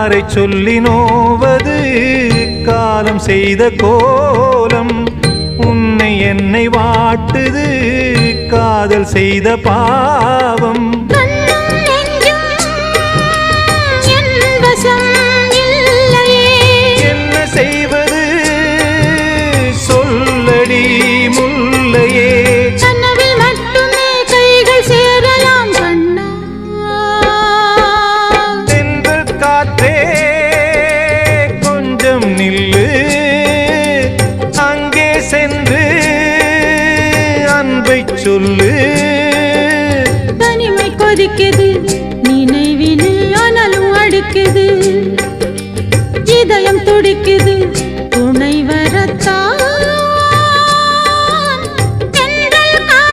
யாரை சொல்லி நோவது காலம் செய்த கோலம் உன்னை என்னை வாட்டுது காதல் செய்த பாவம் என்ன செய்வது சொல்லடி முல்லையே கனவில் மட்டுமே கைகள் சேரலாம் கண்ணா தென்றல் காற்றே கொஞ்சம் நில்லு அங்கே சென்று அன்பை சொல்லு தனிமை கொதிக்குது நினைவிலே ஆனாலும் அடிக்குது இதயம்